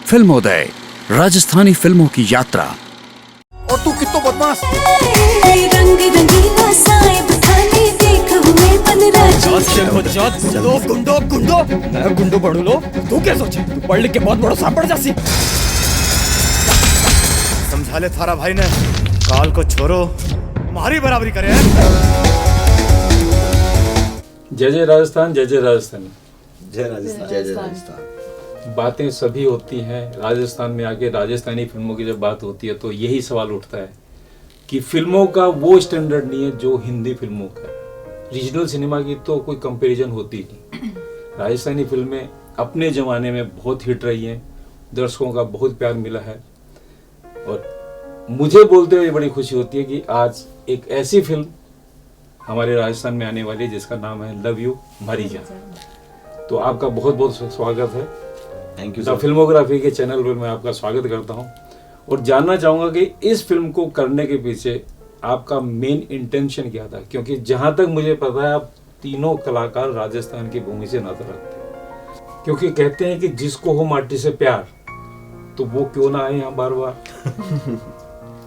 फिल्मोदय, राजस्थानी फिल्मों की यात्रा। और तू कितना बदमाश। रंग रंगीला साहिब खाने देख हुए चलो गुंडो गुंडो, मैं गुंडो पढ़ू लो। तू क्या सोचे, तू पढ़ लिख के बहुत बड़ा सांप पड़ जासी। समझा ले थारा भाई ने, काल को छोरो हमारी बराबरी करे। जय जय राजस्थान, जय जय राजस्थानी। जय राजस्थान, जय जय राजस्थान। बातें सभी होती हैं, राजस्थान में आके राजस्थानी फिल्मों की जब बात होती है तो यही सवाल उठता है कि फिल्मों का वो स्टैंडर्ड नहीं है जो हिंदी फिल्मों का। रीजनल सिनेमा की तो कोई कंपैरिजन होती नहीं। राजस्थानी फिल्में अपने ज़माने में बहुत हिट रही हैं, दर्शकों का बहुत प्यार मिला है। और मुझे बोलते हुए बड़ी खुशी होती है कि आज एक ऐसी फिल्म हमारे राजस्थान में आने वाली है जिसका नाम है लव यू मारी जान। तो आपका बहुत बहुत स्वागत है। Thank you. द फिल्मोग्राफी के चैनल पर मैं आपका स्वागत करता हूं और जानना चाहूँगा कि इस फिल्म को करने के पीछे आपका मेन इंटेंशन क्या था, क्योंकि जहां तक मुझे पता है आप तीनों कलाकार राजस्थान की भूमि से नाता रखते हैं। क्योंकि कहते हैं कि जिसको हो माटी से प्यार तो वो क्यों ना आए यहाँ बार बार।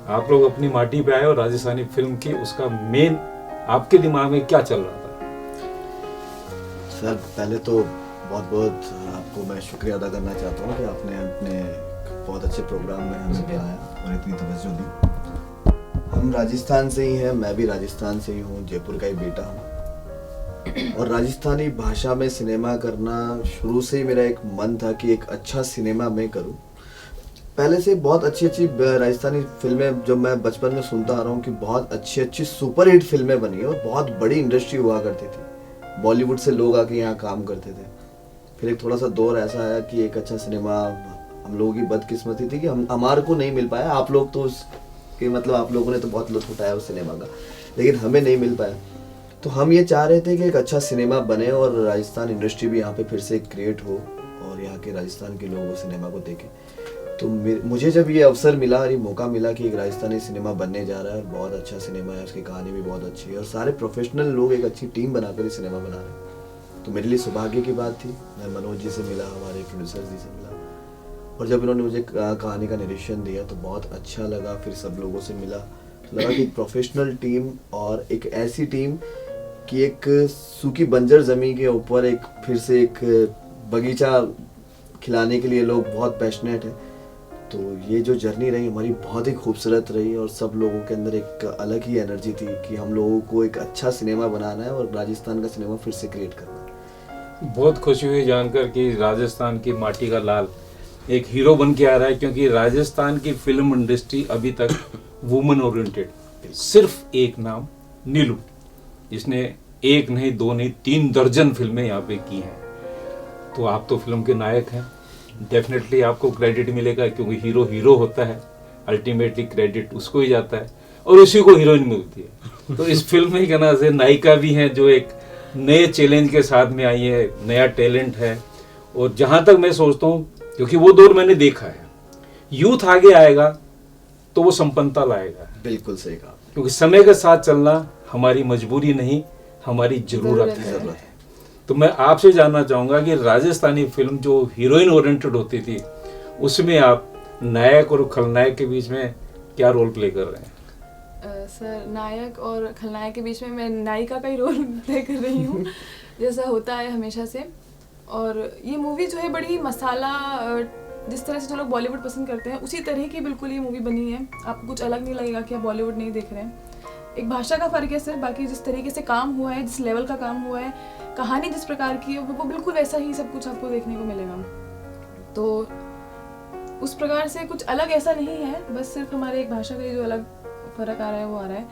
आप लोग अपनी माटी पे आए और राजस्थानी फिल्म की उसका मेन आपके दिमाग में क्या चल रहा था? सर पहले तो बहुत बहुत आपको मैं शुक्रिया अदा करना चाहता हूँ कि आपने अपने बहुत अच्छे प्रोग्राम में हमें बुलाया और इतनी तवज्जो दी। हम राजस्थान से ही हैं, मैं भी राजस्थान से ही हूँ, जयपुर का ही बेटा हूँ। और राजस्थानी भाषा में सिनेमा करना शुरू से ही मेरा एक मन था कि एक अच्छा सिनेमा मैं करूँ। पहले से बहुत अच्छी अच्छी राजस्थानी फिल्में जो मैं बचपन में सुनता आ रहा हूँ कि बहुत अच्छी अच्छी सुपर हिट फिल्में बनी और बहुत बड़ी इंडस्ट्री हुआ करती थी। बॉलीवुड से लोग आके यहाँ काम करते थे। फिर एक थोड़ा सा दौर ऐसा आया कि एक अच्छा सिनेमा, हम लोगों की बदकिस्मती थी कि हमारे को नहीं मिल पाया। आप लोग तो उसके मतलब आप लोगों ने तो बहुत लुत्फ उठाया उस सिनेमा का, लेकिन हमें नहीं मिल पाया। तो हम ये चाह रहे थे कि एक अच्छा सिनेमा बने और राजस्थान इंडस्ट्री भी यहाँ पे फिर से क्रिएट हो और यहाँ के राजस्थान के लोग उस सिनेमा को देखें। तो मुझे जब ये अवसर मिला और ये मौका मिला कि एक राजस्थानी सिनेमा बनने जा रहा है, बहुत अच्छा सिनेमा है, उसकी कहानी भी बहुत अच्छी है और सारे प्रोफेशनल लोग एक अच्छी टीम बनाकर ये सिनेमा बना रहे हैं, तो मेरे लिए सौभाग्य की बात थी। मैं मनोज जी से मिला, हमारे प्रोड्यूसर जी से मिला और जब इन्होंने मुझे कहानी का निरीक्षण दिया तो बहुत अच्छा लगा। फिर सब लोगों से मिला तो लगा कि एक प्रोफेशनल टीम और एक ऐसी टीम कि एक सूखी बंजर ज़मीन के ऊपर एक फिर से एक बगीचा खिलाने के लिए लोग बहुत पैशनेट हैं। तो ये जो जर्नी रही हमारी बहुत ही खूबसूरत रही और सब लोगों के अंदर एक अलग ही एनर्जी थी कि हम लोगों को एक अच्छा सिनेमा बनाना है और राजस्थान का सिनेमा फिर से क्रिएट करना है। बहुत खुशी हुई जानकर कि राजस्थान की माटी का लाल एक हीरो बन के आ रहा है, क्योंकि राजस्थान की फिल्म इंडस्ट्री अभी तक वुमेन ओरिएंटेड। सिर्फ एक नाम नीलू, जिसने एक नहीं दो नहीं 3 दर्जन फिल्में यहाँ पे की हैं। तो आप तो फिल्म के नायक हैं, डेफिनेटली आपको क्रेडिट मिलेगा, क्योंकि हीरो हीरो होता है, अल्टीमेटली क्रेडिट उसको ही जाता है और उसी को हीरोइन मिलती है। तो इस फिल्म में कहना से नायिका भी हैं जो एक नए चैलेंज के साथ में आई है, नया टैलेंट है। और जहां तक मैं सोचता हूँ, क्योंकि वो दौर मैंने देखा है, यूथ आगे आएगा तो वो संपन्नता लाएगा। बिल्कुल सही कहा, क्योंकि समय के साथ चलना हमारी मजबूरी नहीं, हमारी जरूरत है। तो मैं आपसे जानना चाहूंगा कि राजस्थानी फिल्म जो हीरोइन ओरिएंटेड होती थी, उसमें आप नायक और खलनायक के बीच में क्या रोल प्ले कर रहे हैं? सर, नायक और खलनायक के बीच में मैं नायिका का ही रोल प्ले कर रही हूँ जैसा होता है हमेशा से। और ये मूवी जो है बड़ी मसाला, जिस तरह से जो लोग बॉलीवुड पसंद करते हैं उसी तरह की बिल्कुल ये मूवी बनी है। आपको कुछ अलग नहीं लगेगा कि आप बॉलीवुड नहीं देख रहे हैं। एक भाषा का फ़र्क है सर, बाकी जिस तरीके से काम हुआ है, जिस लेवल का काम हुआ है, कहानी जिस प्रकार की है, वो बिल्कुल वैसा ही सब कुछ आपको देखने को मिलेगा। तो उस प्रकार से कुछ अलग ऐसा नहीं है, बस सिर्फ हमारे एक भाषा का जो अलग फ़र्क आ रहा है वो आ रहा है।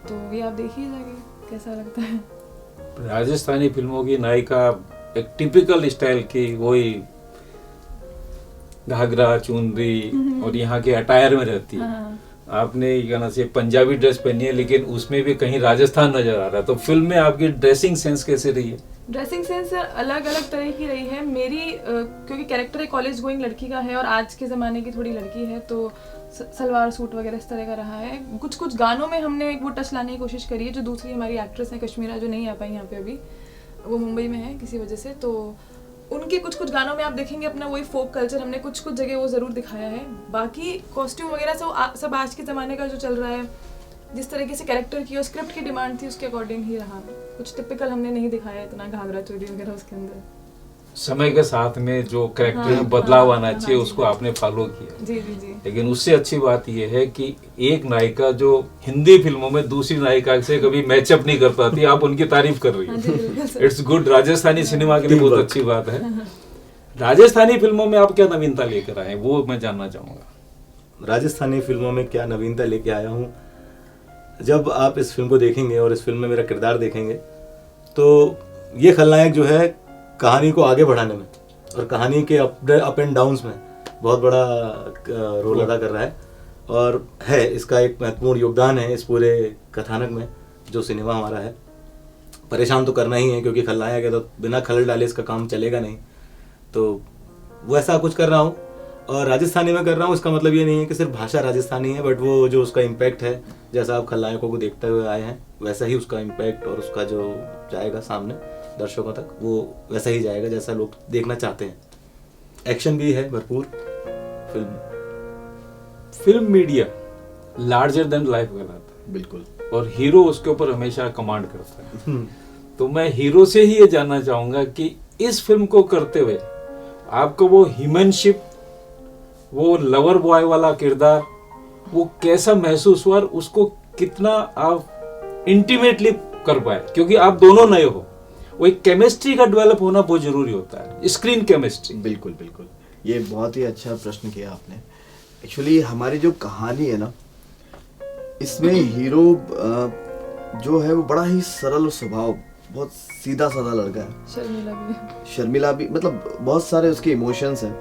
तो ये आप देखिए जाके कैसा लगता है। राजस्थानी फिल्मों की नायिका एक टिपिकल स्टाइल की, वही घाघरा चुनरी और यहाँ के अटायर में रहती है। हाँ। आपने कहना चाहिए पंजाबी ड्रेस पहनी है, लेकिन उसमें भी कहीं राजस्थान नजर आ रहा है। तो फिल्म में आपकी ड्रेसिंग सेंस कैसे रही है? ड्रेसिंग सेंस अलग अलग तरह की रही है मेरी, क्योंकि कैरेक्टर एक कॉलेज गोइंग लड़की का है और आज के ज़माने की थोड़ी लड़की है, तो सलवार सूट वगैरह इस तरह का रहा है। कुछ कुछ गानों में हमने वो टच लाने की कोशिश करी है। जो दूसरी हमारी एक्ट्रेस है कश्मीरा, जो नहीं आ पाई यहाँ पे अभी, वो मुंबई में है किसी वजह से, तो उनके कुछ कुछ गानों में आप देखेंगे अपना वही फोक कल्चर हमने कुछ कुछ जगह वो ज़रूर दिखाया है। बाकी कॉस्ट्यूम वगैरह सब आज के ज़माने का जो चल रहा है, जिस तरीके से कैरेक्टर की और स्क्रिप्ट की डिमांड थी उसके अकॉर्डिंग ही रहा। कुछ टिपिकल हमने नहीं दिखाया इतना घाघरा चोली वगैरह उसके अंदर। समय के साथ में जो कैरेक्टर में बदलाव आना चाहिए उसको आपने फॉलो किया। जी जी जी। लेकिन उससे अच्छी बात यह है कि एक नायिका जो हिंदी फिल्मों में दूसरी नायिका से कभी मैचअप नहीं कर पाती, आप उनकी तारीफ कर रही हो। It's good. राजस्थानी सिनेमा के लिए बहुत अच्छी बात है। राजस्थानी फिल्मों में आप क्या नवीनता लेकर आए वो मैं जानना चाहूंगा। राजस्थानी फिल्मों में क्या नवीनता लेके आया हूँ, जब आप इस फिल्म को देखेंगे और इस फिल्म में मेरा किरदार देखेंगे तो ये खलनायक जो है कहानी को आगे बढ़ाने में और कहानी के अप एंड डाउन्स में बहुत बड़ा रोल अदा कर रहा है और है इसका एक महत्वपूर्ण योगदान है इस पूरे कथानक में जो सिनेमा हमारा है। परेशान तो करना ही है क्योंकि खलनायक है तो बिना खलल डाले इसका काम चलेगा नहीं, तो वैसा कुछ कर रहा हूँ। और राजस्थानी में कर रहा हूँ इसका मतलब ये नहीं है कि सिर्फ भाषा राजस्थानी है, बट वो जो उसका इम्पैक्ट है, जैसा आप खलनायकों को देखते हुए आए हैं वैसा ही उसका इम्पैक्ट और उसका जो जाएगा सामने दर्शकों तक वो वैसा ही जाएगा जैसा लोग देखना चाहते हैं। एक्शन भी है भरपूर film media larger than life कहलाता है बिल्कुल, और हीरो उसके ऊपर हमेशा कमांड करता है। तो मैं हीरो से ही ये जानना चाहूंगा कि इस फिल्म को करते हुए आपको वो ह्यूमनशिप, वो लवर बॉय वाला किरदार, वो कैसा महसूस हुआ और उसको कितना आप इंटीमेटली कर पाए, क्योंकि आप दोनों नए हो। वो एक केमिस्ट्री का डेवलप होना बहुत जरूरी होता है, स्क्रीन केमिस्ट्री। बिल्कुल बिल्कुल, ये बहुत ही अच्छा प्रश्न किया आपने। एक्चुअली हमारी जो कहानी है ना, इसमें हीरो जो है वो बड़ा ही सरल स्वभाव, बहुत सीधा साधा लड़का है। शर्मिला भी मतलब बहुत सारे उसके इमोशंस हैं,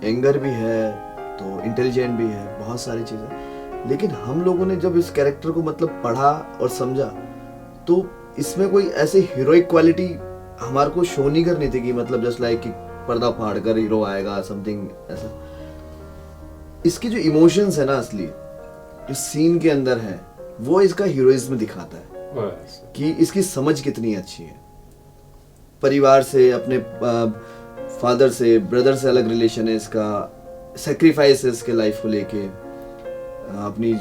एंगर भी है तो इंटेलिजेंट भी है, बहुत सारी चीजें। लेकिन हम लोगों ने जब इस कैरेक्टर को मतलब पढ़ा और समझा तो इसमें कोई ऐसी हीरोइक क्वालिटी हमारे को शो नहीं करनी थी कि मतलब जस्ट लाइक कि पर्दा फाड़ कर हीरो आएगा समथिंग ऐसा। इसके जो इमोशंस है ना असली, जो सीन के अंदर है, वो इसका हीरोइज्म दिखाता है कि इसकी समझ कितनी अच्छी है। परिवार से, अपने फादर से, ब्रदर से अलग रिलेशन है इसका, सेक्रीफाइस है इसके लाइफ को लेके, अपनी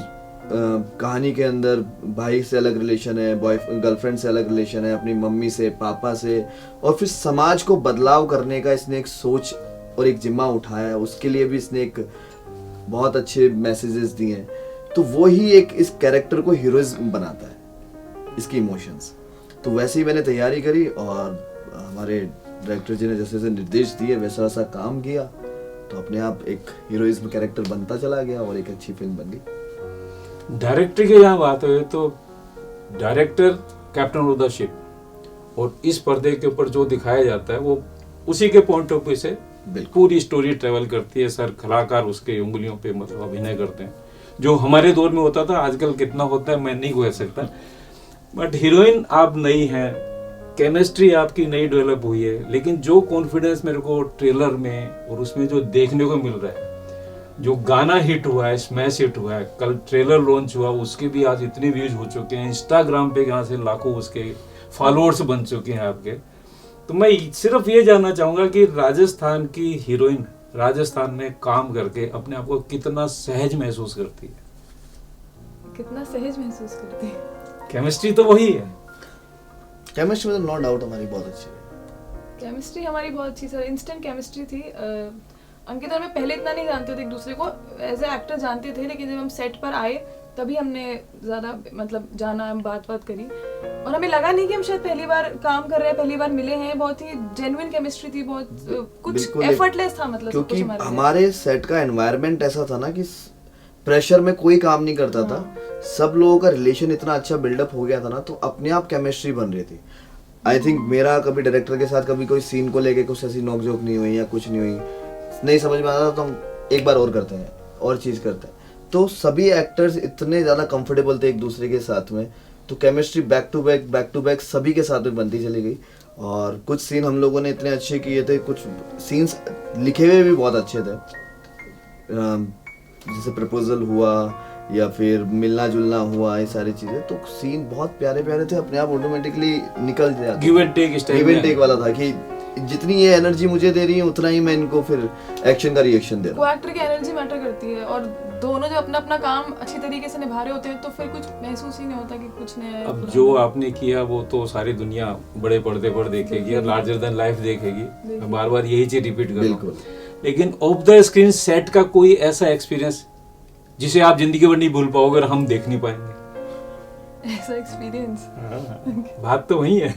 कहानी के अंदर भाई से अलग रिलेशन है, गर्लफ्रेंड से अलग रिलेशन है, अपनी मम्मी से, पापा से, और फिर समाज को बदलाव करने का इसने एक सोच और एक जिम्मा उठाया है। उसके लिए भी इसने एक बहुत अच्छे मैसेजेस दिए हैं। तो वो ही एक इस कैरेक्टर को हीरोइज्म बनाता है, इसकी इमोशंस। तो वैसे ही मैंने तैयारी करी और हमारे डायरेक्टर जी ने जैसे जैसे निर्देश दिए वैसा वैसा काम किया, तो अपने आप एक हीरोइज्म कैरेक्टर बनता चला गया और एक अच्छी फिल्म बन गई। डायरेक्टर की यहाँ बात हुई तो director captain of the ship, और इस पर्दे के ऊपर जो दिखाया जाता है वो उसी के पॉइंट ऑफ व्यू से पूरी स्टोरी ट्रेवल करती है। सर कलाकार उसके उंगलियों पे मतलब अभिनय करते हैं, जो हमारे दौर में होता था, आजकल कितना होता है मैं नहीं कह सकता। बट हीरोइन आप नई हैं, केमिस्ट्री आपकी नई डेवलप हुई है, लेकिन जो कॉन्फिडेंस मेरे को ट्रेलर में और उसमें जो देखने को मिल रहा है, जो गाना हिट हुआ है, स्मैश हिट हुआ है, कल ट्रेलर लॉन्च हुआ, उसके भी आज इतने व्यूज हो चुके हैं, इंस्टाग्राम पे यहाँ से लाखों उसके फॉलोअर्स बन चुके हैं आपके। तो मैं सिर्फ ये जानना चाहूंगा कि राजस्थान की हीरोइन राजस्थान में काम करके अपने आप को कितना सहज महसूस करती है? कितना सहज महसूस करती है? केमिस्ट्री तो वही है। केमिस्ट्री में तो नो डाउट हमारी बहुत अच्छी है। केमिस्ट्री हमारी बहुत अच्छी सर, इंस्टेंट केमिस्ट्री थी। अंकित और मैं पहले इतना नहीं जानते थे एक दूसरे को, एज ए एक्टर जानते थे, लेकिन जब हम सेट पर आए तभी हमने ज़्यादा मतलब जाना, बात करी, और हमें लगा नहीं कि हम शायद पहली बार काम कर रहे हैं, पहली बार मिले हैं। बहुत ही जेन्युइन केमिस्ट्री थी, बहुत कुछ एफर्टलेस था मतलब, क्योंकि हमारे सेट का एनवायरनमेंट ऐसा था ना कि प्रेशर में कोई काम नहीं करता था, सब लोगों का रिलेशन इतना अच्छा बिल्डअप हो गया था ना, तो अपने आप केमिस्ट्री बन रही थी। आई थिंक मेरा कभी डायरेक्टर के साथ कभी कोई सीन को लेके कुछ ऐसी नोकझोंक नहीं हुई या कुछ नहीं हुई, नहीं समझ में आता तो हम एक बार और करते हैं और चीज़ करते हैं। तो सभी एक्टर्स इतने ज़्यादा कंफर्टेबल थे एक दूसरे के साथ में, तो केमिस्ट्री बैक टू बैक सभी के साथ में बनती चली गई। और कुछ सीन हम लोगों ने इतने अच्छे किए थे, कुछ सीन्स लिखे हुए भी बहुत अच्छे थे, जैसे प्रपोजल हुआ या फिर मिलना जुलना हुआ, ये सारी चीज़ें, तो सीन बहुत प्यारे प्यारे थे, अपने आप ऑटोमेटिकली निकल जाते। गिव एंड टेक वाला था कि जितनी ये एनर्जी मुझे दे रही है उतना ही मैं इनको फिर एक्शन का रिएक्शन दे रहा को हूँ। एक्टर की एनर्जी मैटर करती है और दोनों जब अपना अपना काम अच्छी तरीके से निभा रहे होते हैं तो फिर कुछ महसूस ही नहीं होता कि कुछ नया है, अब पुराना जो है। आपने किया वो तो सारी दुनिया बड़े पर्दे पर देखेगी और लार्जर देन लाइफ देखेगी। मैं बार बार यही चीज रिपीट कर रहा बिल्कुल। हूँ, लेकिन ऑफ द स्क्रीन सेट का कोई ऐसा एक्सपीरियंस जिसे आप जिंदगी भर नहीं भूल पाओगे और हम देख नहीं पाएंगे। ऐसा एक्सपीरियंस बात तो वही है।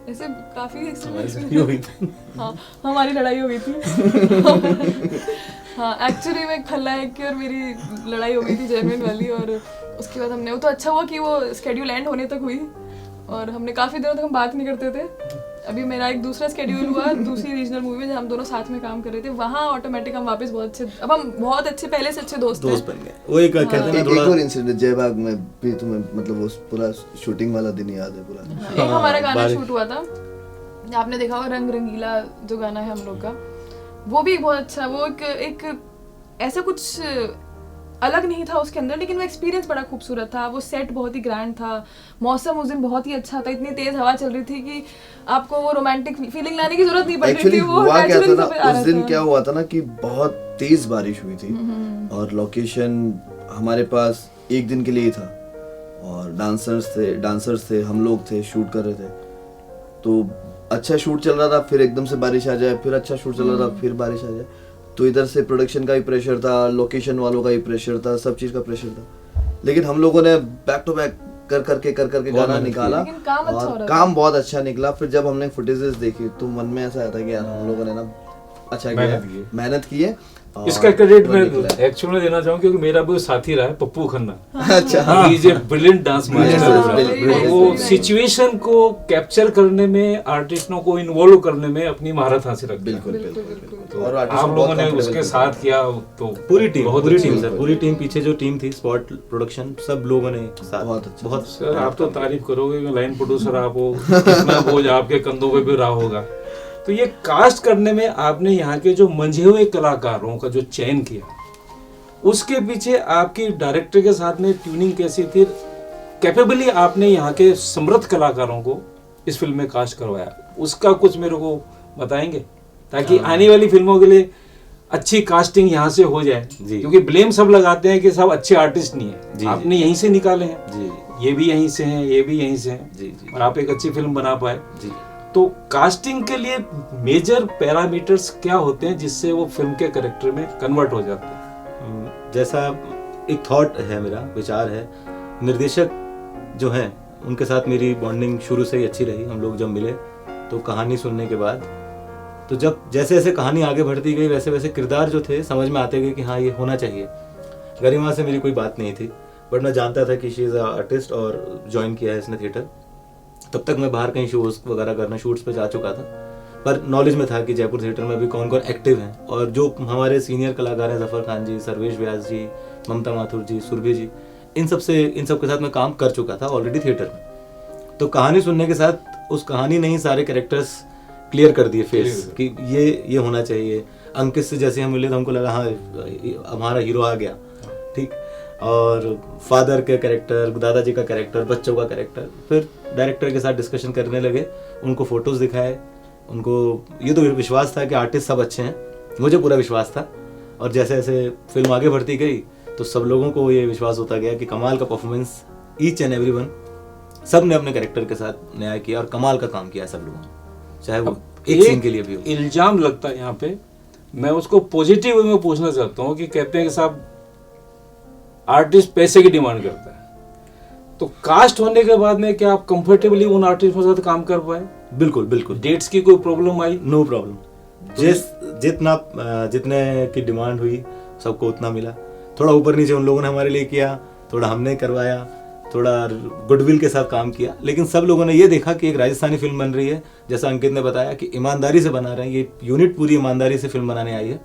ऐसे काफी हमारी एक्सपीरियंस लड़ाई हो गई थी। हाँ हमारी लड़ाई हो गई थी। हाँ एक्चुअली में खलनायक की और मेरी लड़ाई हो गई थी जेन्युइन वाली, और उसके बाद हमने वो तो अच्छा हुआ कि वो स्केड्यूल एंड होने तक हुई और हमने काफी दिनों तक हम बात नहीं करते थे। अभी मेरा एक दूसरा स्केड्यूल हुआ दूसरी रीजनल मूवी में जब हम दोनों साथ में काम कर रहे थे, वहाँ ऑटोमेटिक हम वापस बहुत अच्छे, अब हम बहुत अच्छे पहले से अच्छे दोस्त दोस्त हैं। बन गए। वो एक कहते हैं ना एक थोड़ा और इंसिडेंट जयबाग में भी तुम्हें मतलब वो पूरा शूटिंग वाला दिन याद है पूरा? एक हमारा गाना बारिश। शूट हुआ था, आपने देखा होगा रंग रंगीला जो गाना है हम लोग का, वो भी बहुत अच्छा, वो एक ऐसा कुछ अलग नहीं था उसके अंदर, लेकिन वो एक्सपीरियंस बड़ा खूबसूरत था। वो सेट बहुत ही ग्रैंड था, मौसम उस दिन बहुत ही अच्छा था, इतनी तेज हवा चल रही थी कि आपको वो रोमांटिक फीलिंग लाने की जरूरत नहीं पड़ रही एक्चुअली थी। वो हुआ क्या था natural ना, आ उस रहा दिन था। क्या हुआ था ना कि बहुत तेज बारिश हुई थी और लोकेशन हमारे पास एक दिन के लिए ही था और डांसर्स थे, हम लोग थे, शूट कर रहे थे। तो अच्छा शूट चल रहा था, फिर एकदम से बारिश आ जाए, फिर अच्छा शूट चल रहा था, फिर बारिश आ जाए। तो इधर से प्रोडक्शन का भी प्रेशर था, लोकेशन वालों का भी प्रेशर था, सब चीज का प्रेशर था। लेकिन हम लोगों ने बैक टू बैक कर करके गाना निकाला लेकिन काम अच्छा हो और रहा काम बहुत अच्छा निकला। फिर जब हमने फुटेजेस देखी तो मन में ऐसा आया था कि यार हम लोगों ने ना अच्छा किया, मेहनत की है। और इसका क्रेडिट वो मैं निकला है। एक्चुअली में देना चाहूँ क्योंकि मेरा भी साथी रहा है पप्पू खन्ना। अच्छा he is a brilliant dance master. बिल्कुल। वो सिचुएशन को कैप्चर करने में, आर्टिस्टों को इन्वॉल्व करने में अपनी महारत हासिल रखते हैं। बिल्कुल बिल्कुल, बिल्कुल बिल्कुल। बिल्कुल। और आप artist लोगों बहुत ने comfortable उसके थे। साथ किया तो पूरी टीम अच्छी सर, पूरी टीम पीछे जो टीम थी, स्पॉट प्रोडक्शन, सब लोगों ने साथ बहुत अच्छा। बहुत सर आप तो तारीफ करोगे कि लाइन प्रोड्यूसर आप हो, कितना बोझ आपके कंधों पे भी रहा होगा। तो ये कास्ट करने में आपने यहाँ के जो मंझे हुए कलाकारों का जो चयन किया, उसके पीछे आपकी डायरेक्टर के साथ में ट्यूनिंग कैसी थी? कैपेबली आपने यहाँ के समृद्ध कलाकारों को इस फिल्म में कास्ट करवाया, उसका कुछ मेरे को बताएंगे ताकि आने वाली फिल्मों के लिए अच्छी कास्टिंग यहाँ से हो जाए। जी। क्योंकि ब्लेम सब लगाते हैं कि सब अच्छे आर्टिस्ट नहीं है, जी, आपने यहीं से निकाले हैं, जी ये भी यहीं से हैं, ये भी यहीं से हैं, जी जी और आप एक अच्छी फिल्म बना पाए। जी। तो कास्टिंग के लिए मेजर पैरामीटर्स क्या होते हैं जिससे वो फिल्म के कैरेक्टर में कन्वर्ट हो जाते हैं? जैसा एक थॉट है, मेरा विचार है, निर्देशक जो हैं उनके साथ मेरी बॉन्डिंग शुरू से ही अच्छी रही। हम लोग जब मिले तो कहानी सुनने के बाद, तो जब जैसे जैसे कहानी आगे बढ़ती गई वैसे वैसे किरदार जो थे समझ में आते गए कि हाँ ये होना चाहिए। गरिमा से मेरी कोई बात नहीं थी, बट मैं जानता था कि शी इज़ आर्टिस्ट और ज्वाइन किया है इसने थिएटर। तब तक मैं बाहर कहीं शोज वगैरह करना, शूट्स पे जा चुका था, पर नॉलेज में था कि जयपुर थिएटर में अभी कौन कौन एक्टिव हैं और जो हमारे सीनियर कलाकार हैं, जफर खान जी, सर्वेश व्यास जी, ममता माथुर जी, सुरभि जी, इन सब के साथ मैं काम कर चुका था ऑलरेडी थिएटर में। तो कहानी सुनने के साथ उस कहानी ने ही सारे कैरेक्टर्स क्लियर कर दिए फेस कि ये होना चाहिए। अंकित से जैसे हम मिले तो हमको लगा हाँ हमारा हीरो आ गया, ठीक। और फादर के कैरेक्टर, दादाजी का कैरेक्टर, बच्चों का कैरेक्टर, फिर डायरेक्टर के साथ डिस्कशन करने लगे, उनको फोटोज दिखाए, उनको ये तो विश्वास था कि आर्टिस्ट सब अच्छे हैं, मुझे पूरा विश्वास था। और जैसे जैसे फिल्म आगे बढ़ती गई तो सब लोगों को ये विश्वास होता गया कि कमाल का परफॉर्मेंस, ईच एंड एवरीवन, सब ने अपने कैरेक्टर के साथ न्याय किया और कमाल का काम किया सब लोगों ने, चाहे वो एक सीन के लिए भी हो। इल्जाम लगता है यहाँ पे, मैं उसको पॉजिटिव वे में पूछना चाहता हूँ कि कहते हैं कि साहब आर्टिस्ट पैसे की डिमांड करता है, तो कास्ट होने के बाद में क्या आप कंफर्टेबली उन आर्टिस्ट के साथ काम कर पाए? बिल्कुल बिल्कुल। डेट्स की कोई प्रॉब्लम आई? No problem. जितने की डिमांड हुई सबको उतना मिला। थोड़ा ऊपर नीचे उन लोगों ने हमारे लिए किया, थोड़ा हमने करवाया, थोड़ा गुडविल के साथ काम किया, लेकिन सब लोगों ने ये देखा कि एक राजस्थानी फिल्म बन रही है, जैसा अंकित ने बताया कि ईमानदारी से बना रहे हैं, ये यूनिट पूरी ईमानदारी से फिल्म बनाने आई है।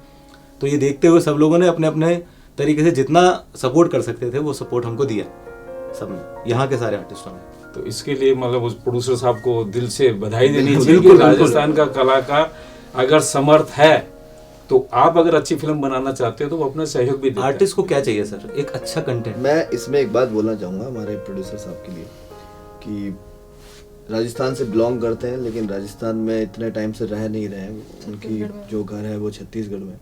तो ये देखते हुए सब लोगों ने अपने अपने तरीके से जितना सपोर्ट कर सकते थे वो सपोर्ट हमको दिया, सबने, यहाँ के सारे आर्टिस्टों ने। तो इसके लिए मतलब उस प्रोड्यूसर साहब को दिल से बधाई देनी बिल्कुल, चाहिए कि बिल्कुल, राजस्थान का कलाकार अगर समर्थ है तो आप अगर अच्छी फिल्म बनाना चाहते हो तो वो अपना सहयोग भी देते हैं। आर्टिस्ट को क्या चाहिए सर? एक अच्छा कंटेंट। मैं इसमें एक बात बोलना चाहूँगा हमारे प्रोड्यूसर साहब के लिए कि राजस्थान से बिलोंग करते हैं, लेकिन राजस्थान में इतने टाइम से रह नहीं रहे हैं। उनकी छत्तीसगढ़ में। जो घर है वो छत्तीसगढ़ में।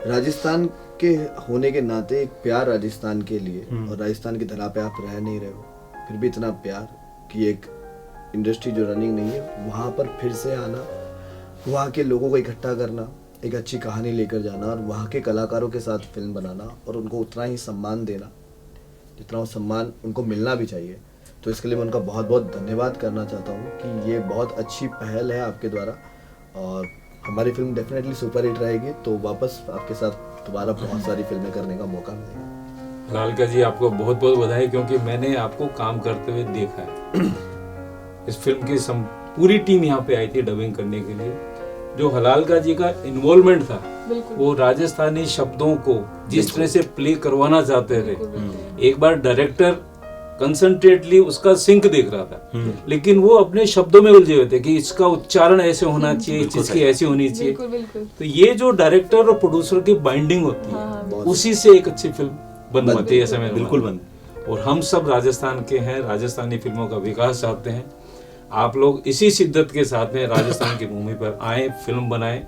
राजस्थान के होने के नाते एक प्यार राजस्थान के लिए, और राजस्थान की धरा पे आप रह नहीं रहे हो, फिर भी इतना प्यार कि एक इंडस्ट्री जो रनिंग नहीं है वहाँ पर फिर से आना, वहाँ के लोगों को इकट्ठा करना, एक अच्छी कहानी लेकर जाना और वहाँ के कलाकारों के साथ फिल्म बनाना और उनको उतना ही सम्मान देना जितना वो सम्मान उनको मिलना भी चाहिए। तो इसके लिए मैं उनका बहुत बहुत धन्यवाद करना चाहता हूँ कि ये बहुत अच्छी पहल है आपके द्वारा, और हमारी फिल्म डेफिनेटली सुपर हिट रहेगी। तो वापस आपके साथ दोबारा बहुत सारी फिल्में करने का मौका मिलेगा। लालका जी, आपको बहुत बहुत बधाई, क्योंकि मैंने आपको काम करते हुए देखा है। इस फिल्म की पूरी टीम यहाँ पे आई थी डबिंग करने के लिए। जो हलालका जी का इन्वॉल्वमेंट था, बिल्कुल। वो राजस्थानी शब्दों को जिस तरह से प्ले करवाना चाहते थे, एक बार डायरेक्टर कंसंट्रेटली उसका सिंक देख रहा था, लेकिन वो अपने शब्दों में उलझे हुए थे कि इसका उच्चारण ऐसे होना चाहिए, इस चीज की ऐसी होनी चाहिए। बिल्कुल बिल्कुल। तो ये जो डायरेक्टर और प्रोड्यूसर की बाइंडिंग होती है, हाँ, उसी से एक अच्छी फिल्म बन पाती है। ऐसा मेरा बिल्कुल मानना है। और हम सब राजस्थान के हैं, राजस्थानी फिल्मों का विकास चाहते हैं। आप लोग इसी शिद्दत के साथ में राजस्थान की भूमि पर आए, फिल्म बनाएं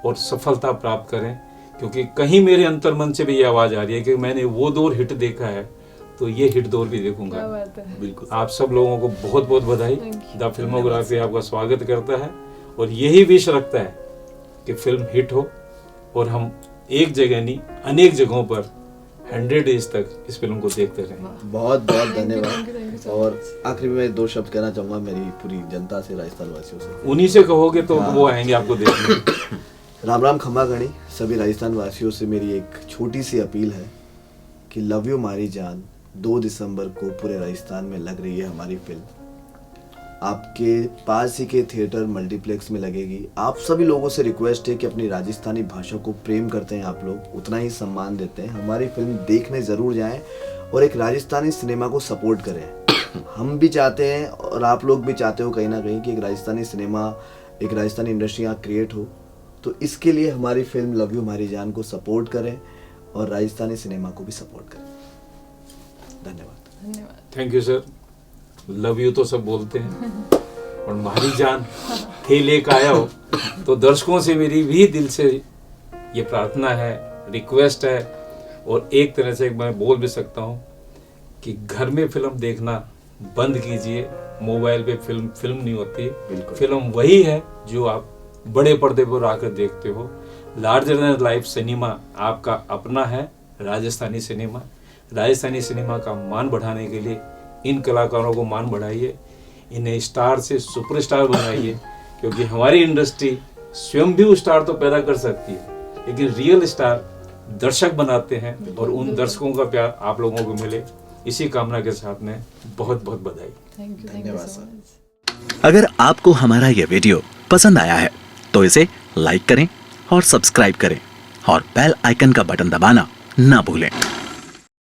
और सफलता प्राप्त करें, क्योंकि कहीं मेरे अंतर्मन से भी ये आवाज आ रही है कि मैंने वो दौर हिट देखा है, तो ये हिट दौर भी देखूंगा। क्या बात है। बिल्कुल। आप सब लोगों को बहुत बहुत बधाई। Thank you. द फिल्मोग्राफी आपका स्वागत करता है और यही विश रखता है कि फिल्म हिट हो और हम एक जगह नहीं अनेक जगहों पर 100 डेज तक इस फिल्म को देखते रहें। बहुत बहुत Thank you, धन्यवाद। thank you so और आखिरी में 2 शब्द कहना चाहूँगा मेरी पूरी जनता से, राजस्थान वासियों से। उन्हीं से कहोगे तो हाँ। वो आएंगे आपको देखने। राम राम खम्मा गणी। सभी राजस्थान वासियों से मेरी एक छोटी सी अपील है कि लव यू मारी जान 2 दिसंबर को पूरे राजस्थान में लग रही है हमारी फिल्म। आपके पास ही के थिएटर मल्टीप्लेक्स में लगेगी। आप सभी लोगों से रिक्वेस्ट है कि अपनी राजस्थानी भाषा को प्रेम करते हैं आप लोग, उतना ही सम्मान देते हैं। हमारी फिल्म देखने ज़रूर जाएं और एक राजस्थानी सिनेमा को सपोर्ट करें। हम भी चाहते हैं और आप लोग भी चाहते हो कहीं ना कहीं कि एक राजस्थानी सिनेमा, एक राजस्थानी इंडस्ट्री यहाँ क्रिएट हो। तो इसके लिए हमारी फिल्म लव यू हमारी जान को सपोर्ट करें और राजस्थानी सिनेमा को भी सपोर्ट करें। धन्यवाद। धन्यवाद। Thank you sir. Love you तो सब बोलते हैं और मारी जान थे लेकर आया हो, तो दर्शकों से मेरी भी दिल से ये प्रार्थना है, रिक्वेस्ट है, और एक तरह से मैं बोल भी सकता हूँ कि घर में फिल्म देखना बंद कीजिए। मोबाइल पे फिल्म नहीं होती। बिल्कुल। फिल्म वही है जो आप बड़े पर्दे पर आकर देखते हो। लार्जर देन लाइफ सिनेमा आपका अपना है, राजस्थानी सिनेमा। राजस्थानी सिनेमा का मान बढ़ाने के लिए इन कलाकारों को मान बढ़ाइए, इन्हें स्टार से सुपरस्टार बनाइए, क्योंकि हमारी इंडस्ट्री स्वयं भी स्टार तो पैदा कर सकती है, लेकिन रियल स्टार दर्शक बनाते हैं, और उन दर्शकों का प्यार आप लोगों को मिले, इसी कामना के साथ में बहुत बहुत बधाई। थैंक यू धन्यवाद सो सर। मच। अगर आपको हमारा यह वीडियो पसंद आया है तो इसे लाइक करें और सब्सक्राइब करें और बेल आइकन का बटन दबाना ना भूलें।